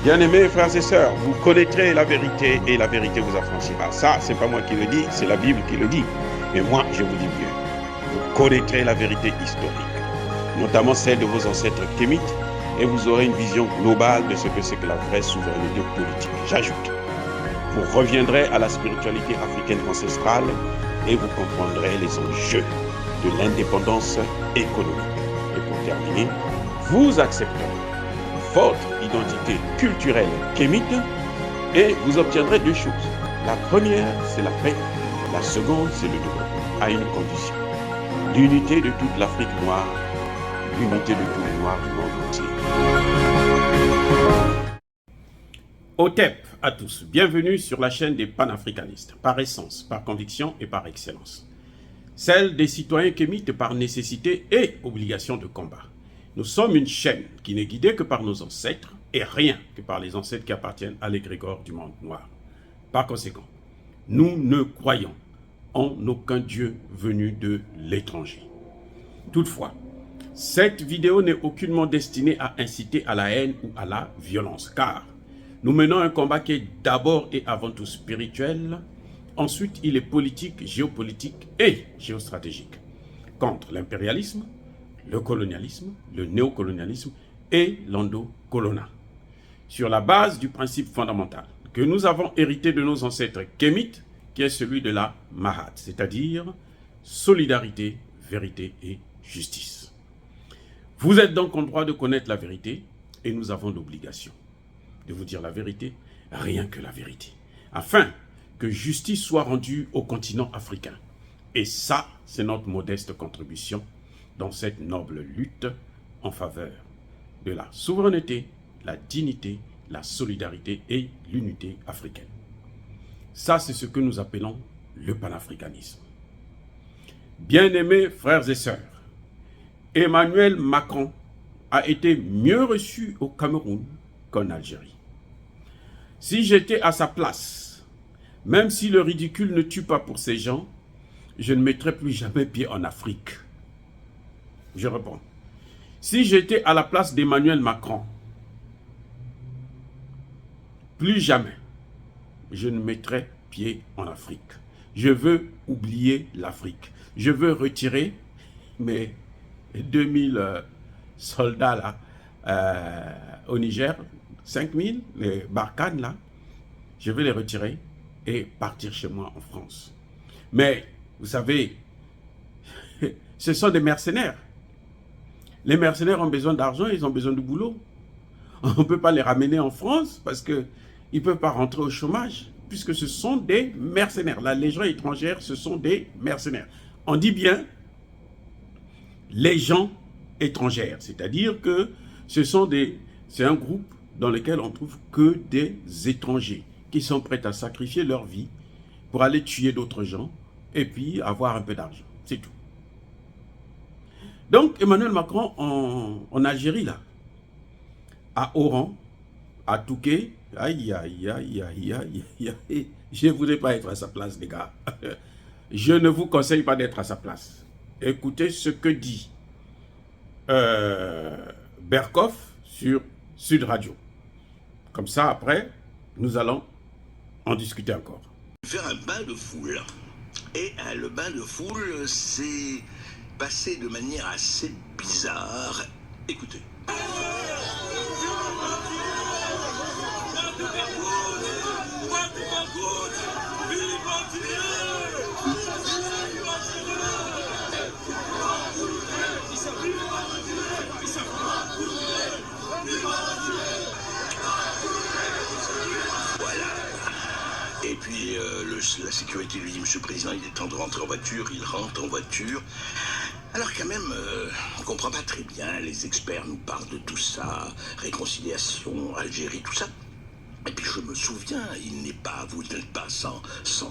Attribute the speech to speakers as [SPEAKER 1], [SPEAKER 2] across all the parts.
[SPEAKER 1] Bien-aimés frères et sœurs, vous connaîtrez la vérité et la vérité vous affranchira. Ça, c'est pas moi qui le dis, c'est la Bible qui le dit. Mais moi, je vous dis mieux. Vous connaîtrez la vérité historique, notamment celle de vos ancêtres kémites, et vous aurez une vision globale de ce que c'est que la vraie souveraineté politique. J'ajoute, vous reviendrez à la spiritualité africaine ancestrale et vous comprendrez les enjeux de l'indépendance économique. Et pour terminer, vous accepterez votre identité culturelle kémite et vous obtiendrez deux choses. La première, c'est la paix. La seconde, c'est le développement, à une condition. L'unité de toute l'Afrique noire, l'unité de tous les Noirs du monde entier. Otep à tous, bienvenue sur la chaîne des panafricanistes, par essence, par conviction et par excellence. Celle des citoyens kémites par nécessité et obligation de combat. Nous sommes une chaîne qui n'est guidée que par nos ancêtres et rien que par les ancêtres qui appartiennent à l'égrégore du monde noir. Par conséquent, nous ne croyons en aucun Dieu venu de l'étranger. Toutefois, cette vidéo n'est aucunement destinée à inciter à la haine ou à la violence, car nous menons un combat qui est d'abord et avant tout spirituel, ensuite il est politique, géopolitique et géostratégique, contre l'impérialisme, le colonialisme, le néocolonialisme et l'endocolona. Sur la base du principe fondamental que nous avons hérité de nos ancêtres kémites, qui est celui de la Mahat, c'est-à-dire solidarité, vérité et justice. Vous êtes donc en droit de connaître la vérité et nous avons l'obligation de vous dire la vérité, rien que la vérité, afin que justice soit rendue au continent africain. Et ça, c'est notre modeste contribution dans cette noble lutte en faveur de la souveraineté, la dignité, la solidarité et l'unité africaine. Ça, c'est ce que nous appelons le panafricanisme. Bien-aimés frères et sœurs, Emmanuel Macron a été mieux reçu au Cameroun qu'en Algérie. Si j'étais à sa place, même si le ridicule ne tue pas pour ces gens, je ne mettrais plus jamais pied en Afrique. Je réponds. Si j'étais à la place d'Emmanuel Macron, plus jamais je ne mettrais pied en Afrique. Je veux oublier l'Afrique. Je veux retirer mes 2000 soldats là, au Niger, 5000, les Barkhane là, je vais les retirer et partir chez moi en France. Mais, vous savez, ce sont des mercenaires. Les mercenaires ont besoin d'argent, ils ont besoin de boulot. On ne peut pas les ramener en France parce qu'ils ne peuvent pas rentrer au chômage, puisque ce sont des mercenaires. La légion étrangère, ce sont des mercenaires. On dit bien légion étrangère, c'est-à-dire que c'est un groupe dans lequel on trouve que des étrangers qui sont prêts à sacrifier leur vie pour aller tuer d'autres gens et puis avoir un peu d'argent. C'est tout. Donc, Emmanuel Macron en Algérie, là, à Oran, à Touquet, aïe, aïe, aïe, aïe, aïe, aïe, je ne voudrais pas être à sa place, les gars. Je ne vous conseille pas d'être à sa place. Écoutez ce que dit Berkoff sur Sud Radio. Comme ça, après, nous allons en discuter encore.
[SPEAKER 2] Faire un bain de foule. Et le bain de foule, c'est passé de manière assez bizarre. Écoutez. Et puis la sécurité lui dit, Monsieur le Président, il est temps de rentrer en voiture. Il rentre en voiture. Alors quand même, on ne comprend pas très bien. Les experts nous parlent de tout ça, réconciliation, Algérie, tout ça. Et puis je me souviens, vous n'êtes pas sans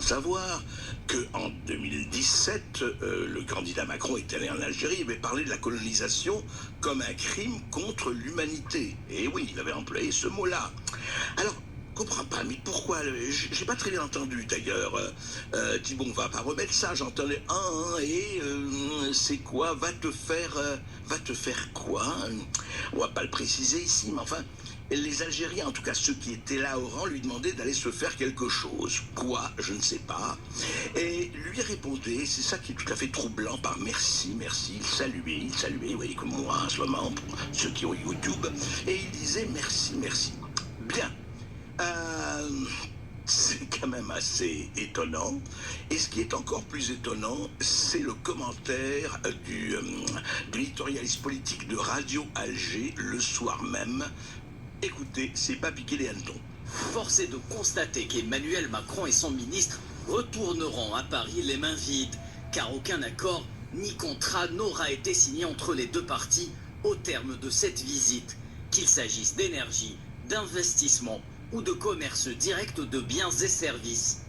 [SPEAKER 2] savoir qu'en 2017, le candidat Macron est allé en Algérie, il avait parlé de la colonisation comme un crime contre l'humanité. Et oui, il avait employé ce mot-là. Alors, je comprends pas, mais pourquoi? J'ai pas très bien entendu d'ailleurs. Dis bon, on va pas remettre ça, j'entendais c'est quoi? Va te faire quoi? On va pas le préciser ici, mais enfin, les Algériens, en tout cas ceux qui étaient là au rang, lui demandaient d'aller se faire quelque chose. Quoi? Je ne sais pas. Et lui répondait, c'est ça qui est tout à fait troublant, par merci, merci. Il saluait, oui, comme moi en ce moment, pour ceux qui ont YouTube. Et il disait merci, merci. Bien. Euh, c'est quand même assez étonnant. Et ce qui est encore plus étonnant, c'est le commentaire de l'éditorialiste politique de Radio Alger le soir même. Écoutez, c'est pas piquer les hannetons.
[SPEAKER 3] Force est de constater qu'Emmanuel Macron et son ministre retourneront à Paris les mains vides, car aucun accord ni contrat n'aura été signé entre les deux parties au terme de cette visite, qu'il s'agisse d'énergie, d'investissement ou de commerce direct de biens et services.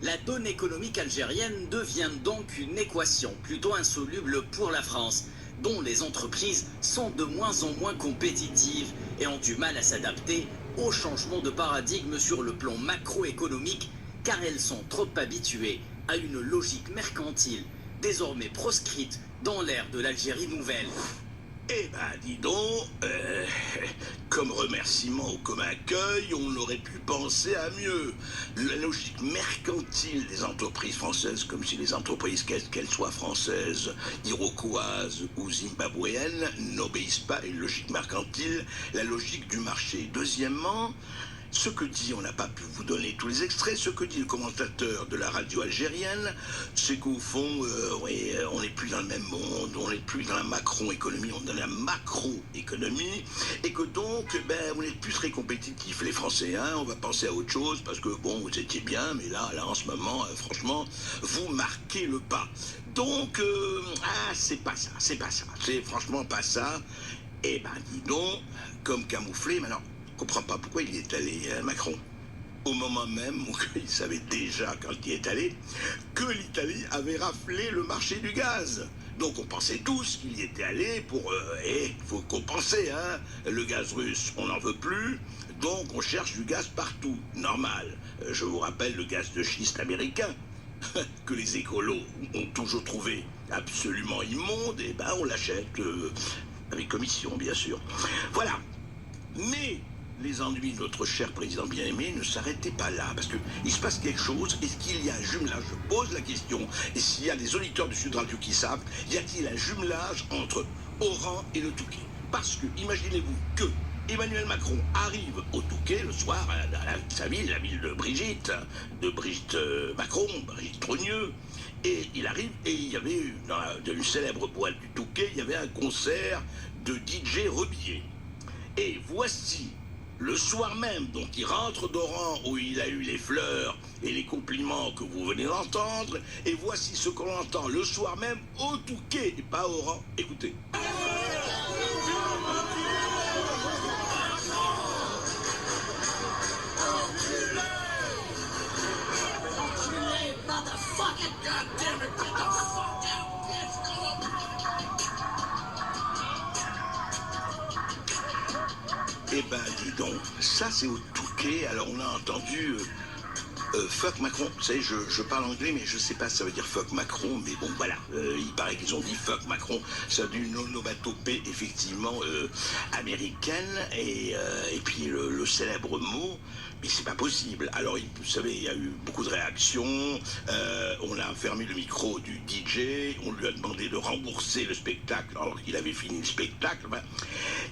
[SPEAKER 3] La donne économique algérienne devient donc une équation plutôt insoluble pour la France, dont les entreprises sont de moins en moins compétitives et ont du mal à s'adapter au changement de paradigme sur le plan macroéconomique, car elles sont trop habituées à une logique mercantile, désormais proscrite dans l'ère de l'Algérie nouvelle.
[SPEAKER 2] Eh ben, dis donc, comme remerciement ou comme accueil, on aurait pu penser à mieux. La logique mercantile des entreprises françaises, comme si les entreprises, qu'elles soient françaises, iroquoises ou zimbabwéennes, n'obéissent pas à une logique mercantile, la logique du marché. Deuxièmement, ce que dit, on n'a pas pu vous donner tous les extraits, ce que dit le commentateur de la radio algérienne, c'est qu'au fond, on n'est plus dans le même monde, on n'est plus dans la macro-économie, on est dans la macro-économie, et que donc, vous n'êtes plus très compétitifs, les Français, hein, on va penser à autre chose, parce que bon, vous étiez bien, mais là en ce moment, franchement, vous marquez le pas. Donc, c'est pas ça, c'est franchement pas ça. Eh ben, dis donc, comme camouflé, maintenant, je ne comprends pas pourquoi il y est allé, Macron. Au moment même où il savait déjà, quand il y est allé, que l'Italie avait raflé le marché du gaz. Donc on pensait tous qu'il y était allé pour... faut compenser, hein. Le gaz russe, on n'en veut plus, donc on cherche du gaz partout. Normal. Je vous rappelle le gaz de schiste américain, que les écolos ont toujours trouvé absolument immonde, et on l'achète avec commission, bien sûr. Voilà. Mais les ennuis de notre cher président bien-aimé ne s'arrêtaient pas là, parce qu'il se passe quelque chose. Est-ce qu'il y a un jumelage? Je pose la question. Et s'il y a des auditeurs du Sud Radio qui savent, y a-t-il un jumelage entre Oran et le Touquet? Parce que, imaginez-vous que Emmanuel Macron arrive au Touquet le soir, à sa ville, la ville de Brigitte Macron, Brigitte Trogneux, et il arrive, et il y avait, dans une célèbre boîte du Touquet, il y avait un concert de DJ Rebillet. Et voici, le soir même, donc il rentre d'Oran où il a eu les fleurs et les compliments que vous venez d'entendre, et voici ce qu'on entend le soir même au Touquet, et pas à Oran. Écoutez. Eh ben, dis donc, ça c'est au Touquet. Alors on a entendu fuck Macron. Vous savez, je parle anglais, mais je sais pas si ça veut dire fuck Macron, mais bon, voilà. Il paraît qu'ils ont dit fuck Macron. Ça a une onomatopée, effectivement, américaine, et puis le célèbre mot, mais c'est pas possible. Alors, vous savez, il y a eu beaucoup de réactions. On a fermé le micro du DJ, on lui a demandé de rembourser le spectacle alors qu'il avait fini le spectacle.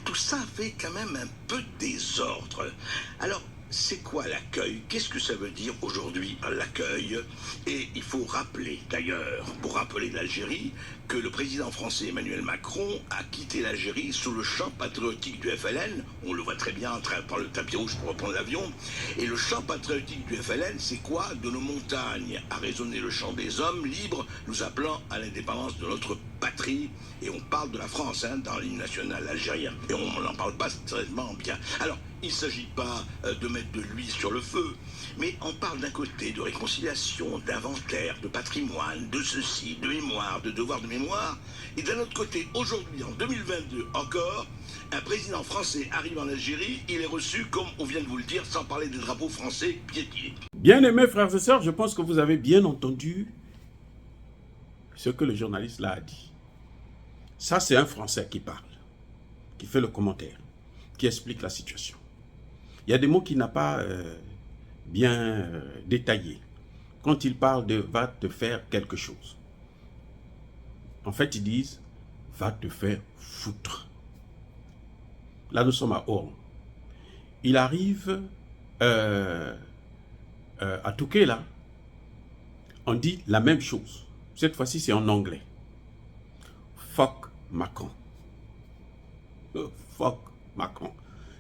[SPEAKER 2] Tout ça fait quand même un peu de désordre. Alors, c'est quoi l'accueil? Qu'est-ce que ça veut dire aujourd'hui, l'accueil? Et il faut rappeler, d'ailleurs, pour rappeler l'Algérie, que le président français Emmanuel Macron a quitté l'Algérie sous le chant patriotique du FLN. On le voit très bien en train de prendre le tapis rouge pour reprendre l'avion. Et le chant patriotique du FLN, c'est quoi? De nos montagnes a résonné le chant des hommes libres, nous appelant à l'indépendance de notre patrie. Et on parle de la France, hein, dans l'hymne national algérien. Et on n'en parle pas tellement bien. Alors, il ne s'agit pas de mettre de l'huile sur le feu, mais on parle d'un côté de réconciliation, d'inventaire, de patrimoine, de ceci, de mémoire, de devoir de mémoire, et d'un autre côté, aujourd'hui, en 2022 encore, un président français arrive en Algérie, il est reçu, comme on vient de vous le dire, sans parler des drapeaux français piétinés.
[SPEAKER 1] Bien-aimés frères et sœurs, je pense que vous avez bien entendu ce que le journaliste là a dit. Ça, c'est un Français qui parle, qui fait le commentaire, qui explique la situation. Il y a des mots qu'il n'a pas bien détaillés. Quand il parle de « va te faire quelque chose », en fait, ils disent « va te faire foutre ». Là, nous sommes à Oran. Il arrive à Touquet, là, on dit la même chose. Cette fois-ci, c'est en anglais. Fuck Macron. Fuck Macron.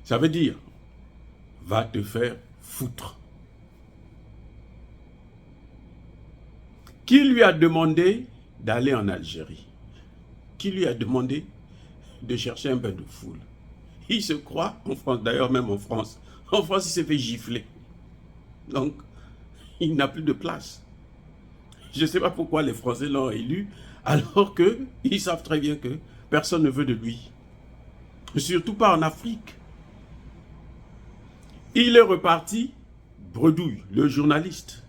[SPEAKER 1] Ça veut dire, va te faire foutre. Qui lui a demandé d'aller en Algérie? Qui lui a demandé de chercher un bain de foule? Il se croit, en France, d'ailleurs même en France, il s'est fait gifler. Donc, il n'a plus de place. Je ne sais pas pourquoi les Français l'ont élu, alors qu'ils savent très bien que personne ne veut de lui. Surtout pas en Afrique. Il est reparti, Bredouille, le journaliste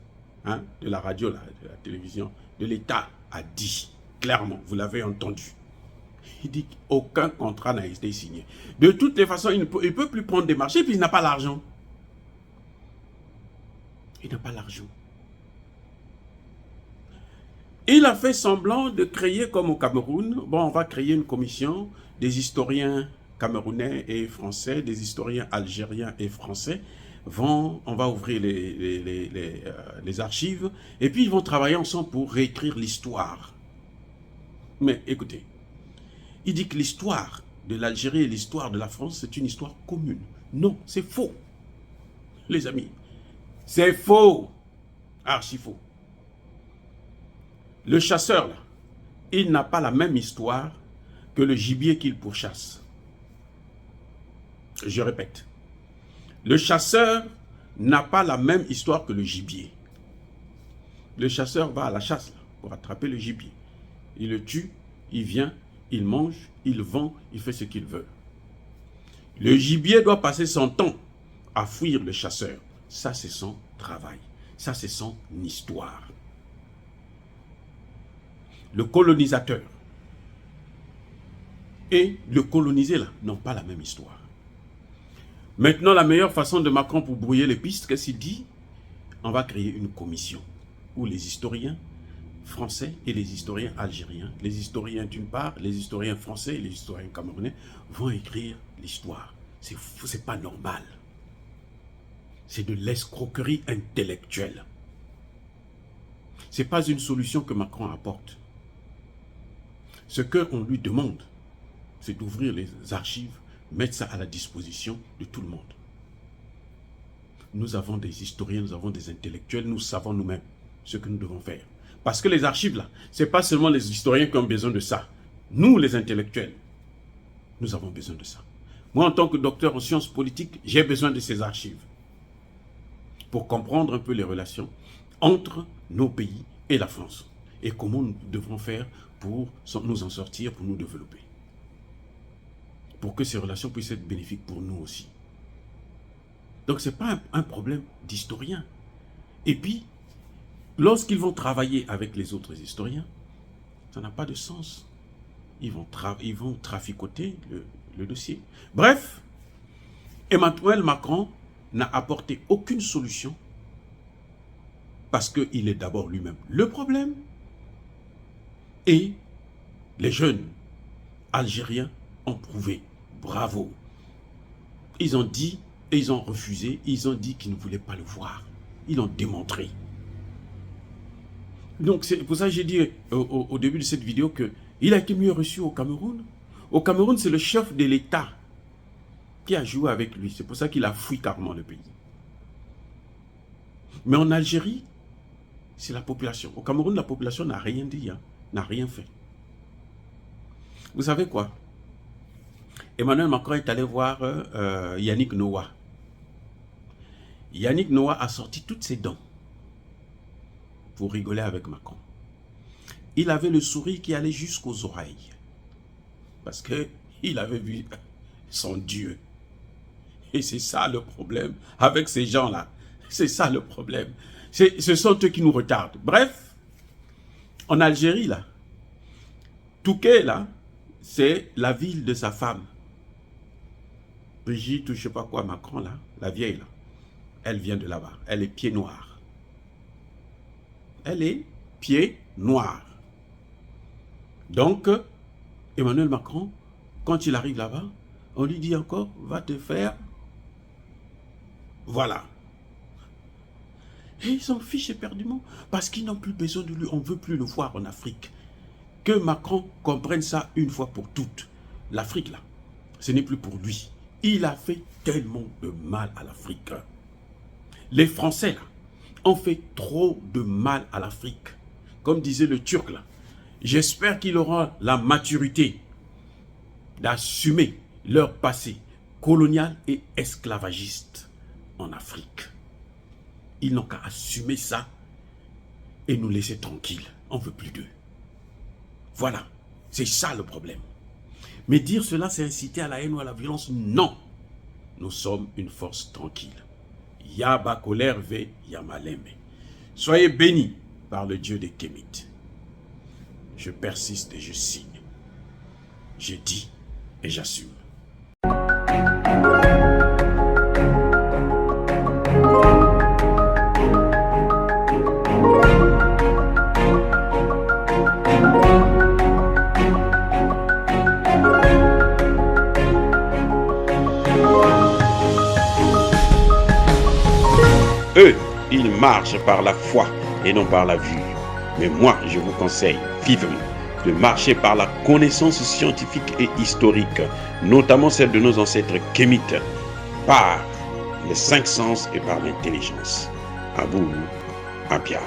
[SPEAKER 1] de la radio, de la télévision, de l'État, a dit clairement, vous l'avez entendu. Il dit qu'aucun contrat n'a été signé. De toutes les façons, il ne peut plus prendre des marchés, puis il n'a pas l'argent. Il n'a pas l'argent. Il a fait semblant de créer comme au Cameroun. Bon, on va créer une commission des historiens camerounais et français, des historiens algériens et français. On va ouvrir les archives et puis ils vont travailler ensemble pour réécrire l'histoire. Mais écoutez, il dit que l'histoire de l'Algérie et l'histoire de la France, c'est une histoire commune. Non, c'est faux, les amis. C'est faux, archi faux. Le chasseur, là, il n'a pas la même histoire que le gibier qu'il pourchasse. Je répète. Le chasseur n'a pas la même histoire que le gibier. Le chasseur va à la chasse là, pour attraper le gibier. Il le tue, il vient, il mange, il vend, il fait ce qu'il veut. Le gibier doit passer son temps à fuir le chasseur. Ça, c'est son travail. Ça, c'est son histoire. Le colonisateur et le colonisé là n'ont pas la même histoire. Maintenant, la meilleure façon de Macron pour brouiller les pistes, qu'est-ce qu'il dit? On va créer une commission où les historiens français et les historiens algériens, les historiens d'une part, les historiens français et les historiens camerounais vont écrire l'histoire. C'est pas normal. C'est de l'escroquerie intellectuelle. Ce n'est pas une solution que Macron apporte. Ce qu'on lui demande, c'est d'ouvrir les archives, mettre ça à la disposition de tout le monde. Nous avons des historiens, nous avons des intellectuels, nous savons nous-mêmes ce que nous devons faire. Parce que les archives, là, ce n'est pas seulement les historiens qui ont besoin de ça. Nous, les intellectuels, nous avons besoin de ça. Moi, en tant que docteur en sciences politiques, j'ai besoin de ces archives pour comprendre un peu les relations entre nos pays et la France. Et comment nous devrons faire pour nous en sortir, pour nous développer. Pour que ces relations puissent être bénéfiques pour nous aussi. Donc, ce n'est pas un problème d'historien. Et puis, lorsqu'ils vont travailler avec les autres historiens, ça n'a pas de sens. Ils vont traficoter le dossier. Bref, Emmanuel Macron n'a apporté aucune solution parce qu'il est d'abord lui-même le problème. Et les jeunes Algériens ont prouvé, bravo. Ils ont dit et ils ont refusé, ils ont dit qu'ils ne voulaient pas le voir. Ils l'ont démontré. Donc c'est pour ça que j'ai dit au début de cette vidéo qu'il a été mieux reçu au Cameroun. Au Cameroun, c'est le chef de l'État qui a joué avec lui. C'est pour ça qu'il a fui carrément le pays. Mais en Algérie, c'est la population. Au Cameroun, la population n'a rien dit, n'a rien fait. Vous savez quoi? Emmanuel Macron est allé voir Yannick Noah. Yannick Noah a sorti toutes ses dents pour rigoler avec Macron. Il avait le sourire qui allait jusqu'aux oreilles. Parce qu'il avait vu son Dieu. Et c'est ça le problème avec ces gens-là. C'est ça le problème. Ce sont eux qui nous retardent. Bref, en Algérie, là, Touquet, là, c'est la ville de sa femme. Brigitte ou je sais pas quoi, Macron là, la vieille là, elle vient de là-bas. Elle est pied noir. Elle est pied noir. Donc, Emmanuel Macron, quand il arrive là-bas, on lui dit encore, va te faire... Voilà. Et ils s'en fichent éperdument parce qu'ils n'ont plus besoin de lui. On ne veut plus le voir en Afrique. Que Macron comprenne ça une fois pour toutes. L'Afrique là, ce n'est plus pour lui. Il a fait tellement de mal à l'Afrique. Les Français là, ont fait trop de mal à l'Afrique. Comme disait le Turc là, j'espère qu'ils auront la maturité d'assumer leur passé colonial et esclavagiste en Afrique. Ils n'ont qu'à assumer ça et nous laisser tranquilles. On ne veut plus d'eux. Voilà, c'est ça le problème. Mais dire cela, c'est inciter à la haine ou à la violence? Non. Nous sommes une force tranquille. Yaba colère ve Yamalembe. Soyez bénis par le Dieu des Kémites. Je persiste et je signe. J'ai dit et j'assume. Eux, ils marchent par la foi et non par la vue. Mais moi, je vous conseille vivement de marcher par la connaissance scientifique et historique, notamment celle de nos ancêtres kémites, par les 5 sens et par l'intelligence. À vous, à Pierre.